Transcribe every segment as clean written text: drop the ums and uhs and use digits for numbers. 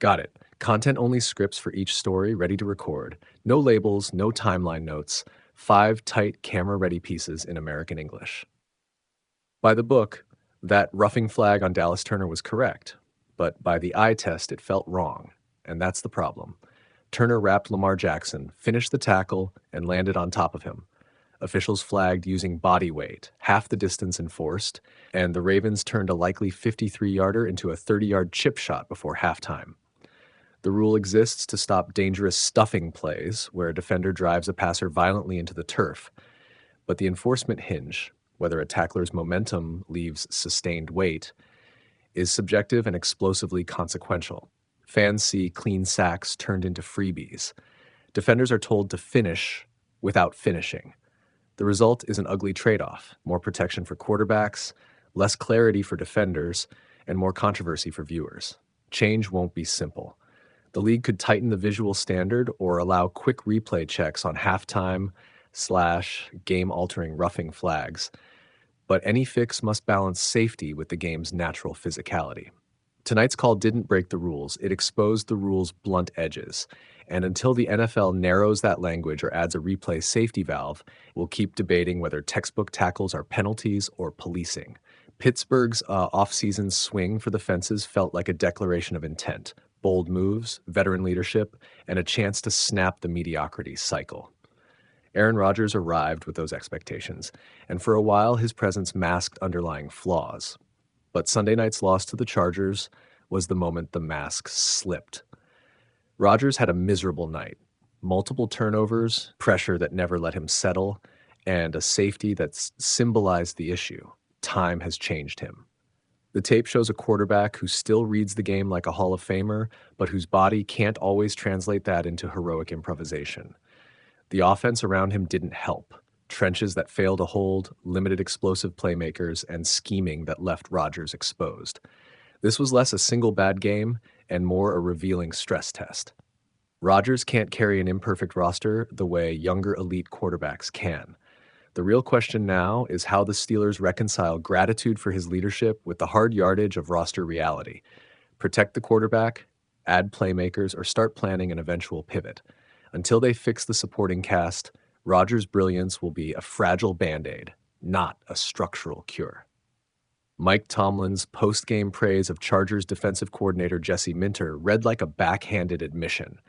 Got it. Content-only scripts for each story ready to record. No labels, no timeline notes. 5 tight camera-ready pieces in American English. By the book, that roughing flag on Dallas Turner was correct, but by the eye test it felt wrong, and that's the problem. Turner wrapped Lamar Jackson, finished the tackle, and landed on top of him. Officials flagged using body weight, half the distance enforced, and the Ravens turned a likely 53-yarder into a 30-yard chip shot before halftime. The rule exists to stop dangerous stuffing plays where a defender drives a passer violently into the turf, but the enforcement hinge, whether a tackler's momentum leaves sustained weight, is subjective and explosively consequential. Fans see clean sacks turned into freebies. Defenders are told to finish without finishing. The result is an ugly trade-off: more protection for quarterbacks, less clarity for defenders, and more controversy for viewers. Change won't be simple. The league could tighten the visual standard or allow quick replay checks on halftime/game-altering roughing flags, but any fix must balance safety with the game's natural physicality. Tonight's call didn't break the rules, it exposed the rules' blunt edges. And until the NFL narrows that language or adds a replay safety valve, we'll keep debating whether textbook tackles are penalties or policing. Pittsburgh's offseason swing for the fences felt like a declaration of intent: bold moves, veteran leadership, and a chance to snap the mediocrity cycle. Aaron Rodgers arrived with those expectations, and for a while his presence masked underlying flaws. But Sunday night's loss to the Chargers was the moment the mask slipped. Rodgers had a miserable night. Multiple turnovers, pressure that never let him settle, and a safety that symbolized the issue. Time has changed him. The tape shows a quarterback who still reads the game like a Hall of Famer, but whose body can't always translate that into heroic improvisation. The offense around him didn't help. Trenches that failed to hold, limited explosive playmakers, and scheming that left Rodgers exposed. This was less a single bad game and more a revealing stress test. Rodgers can't carry an imperfect roster the way younger elite quarterbacks can. The real question now is how the Steelers reconcile gratitude for his leadership with the hard yardage of roster reality. Protect the quarterback, add playmakers, or start planning an eventual pivot. Until they fix the supporting cast, Rodgers' brilliance will be a fragile Band-Aid, not a structural cure. Mike Tomlin's post-game praise of Chargers defensive coordinator Jesse Minter read like a backhanded admission.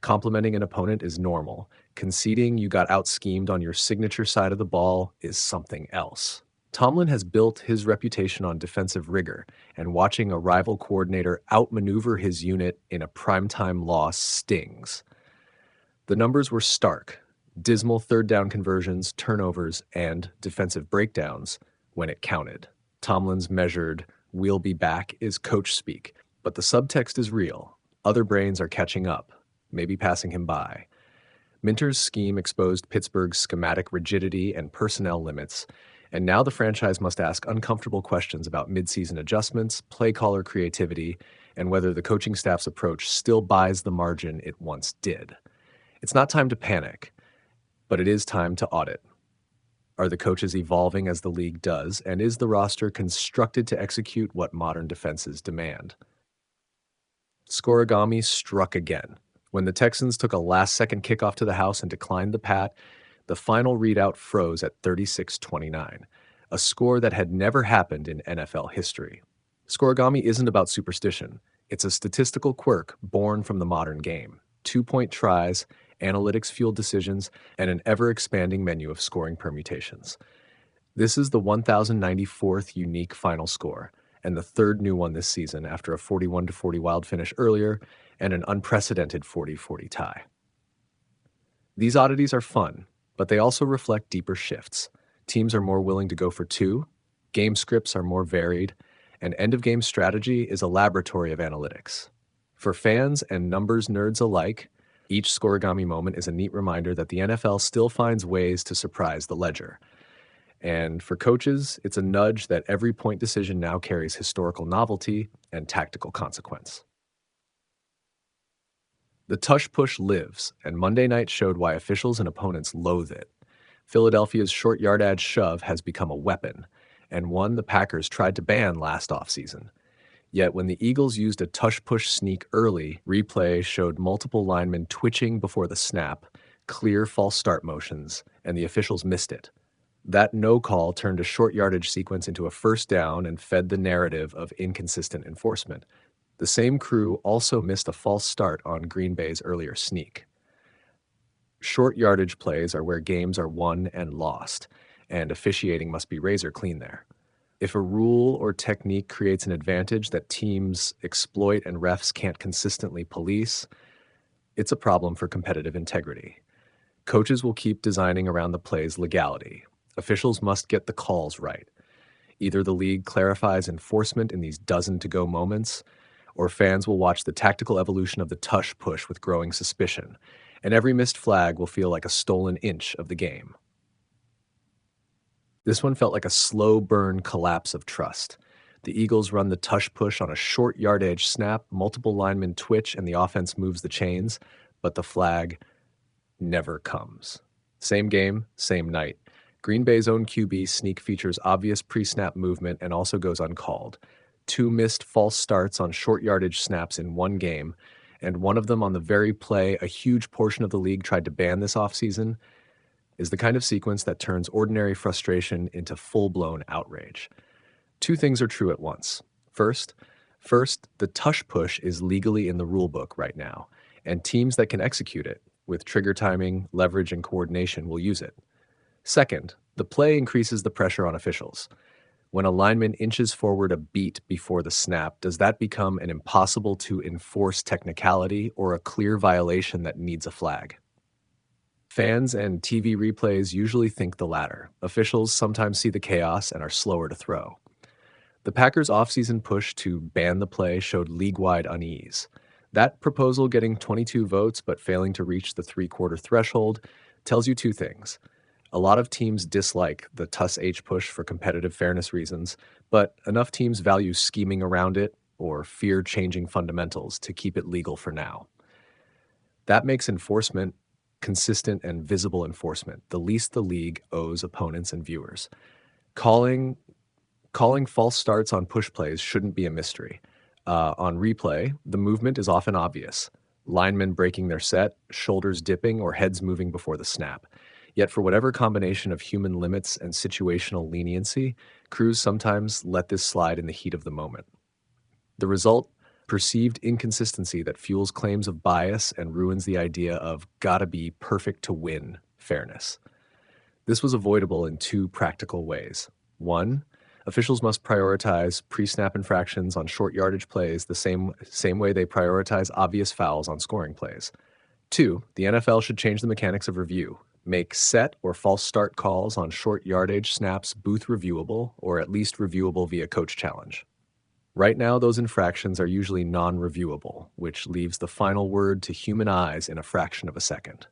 Complimenting an opponent is normal. Conceding you got out-schemed on your signature side of the ball is something else. Tomlin has built his reputation on defensive rigor, and watching a rival coordinator outmaneuver his unit in a primetime loss stings. The numbers were stark: dismal third down conversions, turnovers, and defensive breakdowns when it counted. Tomlin's measured, "we'll be back," is coach speak, but the subtext is real. Other brains are catching up, maybe passing him by. Minter's scheme exposed Pittsburgh's schematic rigidity and personnel limits, and now the franchise must ask uncomfortable questions about midseason adjustments, play caller creativity, and whether the coaching staff's approach still buys the margin it once did. It's not time to panic, but it is time to audit. Are the coaches evolving as the league does, and is the roster constructed to execute what modern defenses demand? Scorigami struck again. When the Texans took a last-second kickoff to the house and declined the pat, the final readout froze at 36-29, a score that had never happened in NFL history. Scorigami isn't about superstition. It's a statistical quirk born from the modern game. 2-point tries, analytics-fueled decisions, and an ever-expanding menu of scoring permutations. This is the 1,094th unique final score, and the third new one this season after a 41-40 Wild finish earlier and an unprecedented 40-40 tie. These oddities are fun, but they also reflect deeper shifts. Teams are more willing to go for two, game scripts are more varied, and end-of-game strategy is a laboratory of analytics. For fans and numbers nerds alike, each Scorigami moment is a neat reminder that the NFL still finds ways to surprise the ledger. And for coaches, it's a nudge that every point decision now carries historical novelty and tactical consequence. The Tush Push lives, and Monday night showed why officials and opponents loathe it. Philadelphia's short-yardage shove has become a weapon, and one the Packers tried to ban last offseason. Yet when the Eagles used a tush push sneak early, replay showed multiple linemen twitching before the snap, clear false start motions, and the officials missed it. That no call turned a short yardage sequence into a first down and fed the narrative of inconsistent enforcement. The same crew also missed a false start on Green Bay's earlier sneak. Short yardage plays are where games are won and lost, and officiating must be razor clean there. If a rule or technique creates an advantage that teams exploit and refs can't consistently police, it's a problem for competitive integrity. Coaches will keep designing around the play's legality. Officials must get the calls right. Either the league clarifies enforcement in these dozen-to-go moments, or fans will watch the tactical evolution of the tush push with growing suspicion, and every missed flag will feel like a stolen inch of the game. This one felt like a slow burn collapse of trust. The Eagles run the tush push on a short yardage snap, multiple linemen twitch, and the offense moves the chains, but the flag never comes. Same game, same night. Green Bay's own QB sneak features obvious pre-snap movement and also goes uncalled. 2 missed false starts on short yardage snaps in one game, and one of them on the very play a huge portion of the league tried to ban this offseason, is the kind of sequence that turns ordinary frustration into full-blown outrage. 2 things are true at once. First, the tush push is legally in the rulebook right now, and teams that can execute it, with trigger timing, leverage, and coordination, will use it. Second, the play increases the pressure on officials. When a lineman inches forward a beat before the snap, does that become an impossible to enforce technicality or a clear violation that needs a flag? Fans and TV replays usually think the latter. Officials sometimes see the chaos and are slower to throw. The Packers' offseason push to ban the play showed league-wide unease. That proposal getting 22 votes but failing to reach the three-quarter threshold tells you 2 things. A lot of teams dislike the tush push for competitive fairness reasons, but enough teams value scheming around it or fear changing fundamentals to keep it legal for now. That makes enforcement consistent and visible enforcement, the least the league owes opponents and viewers. Calling false starts on push plays shouldn't be a mystery. On replay, the movement is often obvious. Linemen breaking their set, shoulders dipping, or heads moving before the snap. Yet for whatever combination of human limits and situational leniency, crews sometimes let this slide in the heat of the moment. The result? Perceived inconsistency that fuels claims of bias and ruins the idea of gotta be perfect to win fairness. This was avoidable in 2 practical ways. 1, officials must prioritize pre-snap infractions on short yardage plays the same way they prioritize obvious fouls on scoring plays. 2, the NFL should change the mechanics of review, make set or false start calls on short yardage snaps booth reviewable or at least reviewable via coach challenge. Right now, those infractions are usually non-reviewable, which leaves the final word to human eyes in a fraction of a second.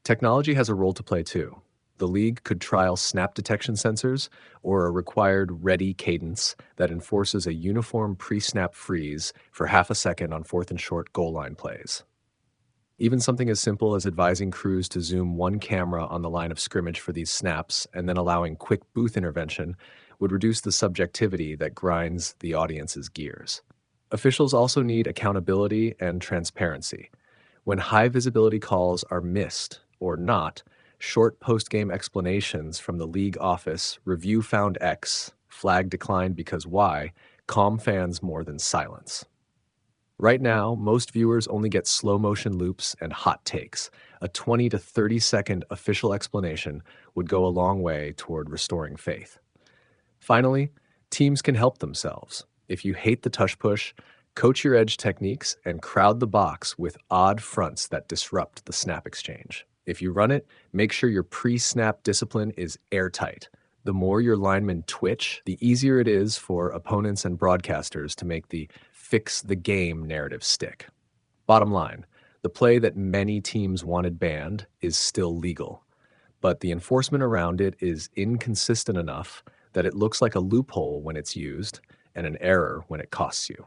Technology has a role to play too. The league could trial snap detection sensors or a required ready cadence that enforces a uniform pre-snap freeze for half a second on 4th and short goal line plays. Even something as simple as advising crews to zoom one camera on the line of scrimmage for these snaps and then allowing quick booth intervention would reduce the subjectivity that grinds the audience's gears. Officials also need accountability and transparency. When high visibility calls are missed or not, short post-game explanations from the league office, review found X, flag declined because Y, calm fans more than silence. Right now, most viewers only get slow motion loops and hot takes. A 20 to 30 second official explanation would go a long way toward restoring faith. Finally, teams can help themselves. If you hate the tush push, coach your edge techniques and crowd the box with odd fronts that disrupt the snap exchange. If you run it, make sure your pre-snap discipline is airtight. The more your linemen twitch, the easier it is for opponents and broadcasters to make the fix the game narrative stick. Bottom line, the play that many teams wanted banned is still legal, but the enforcement around it is inconsistent enough that it looks like a loophole when it's used and an error when it costs you.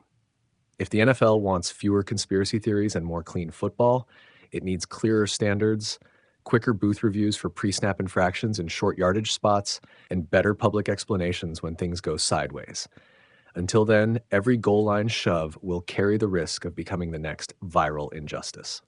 If the NFL wants fewer conspiracy theories and more clean football, it needs clearer standards, quicker booth reviews for pre-snap infractions in short yardage spots, and better public explanations when things go sideways. Until then, every goal line shove will carry the risk of becoming the next viral injustice.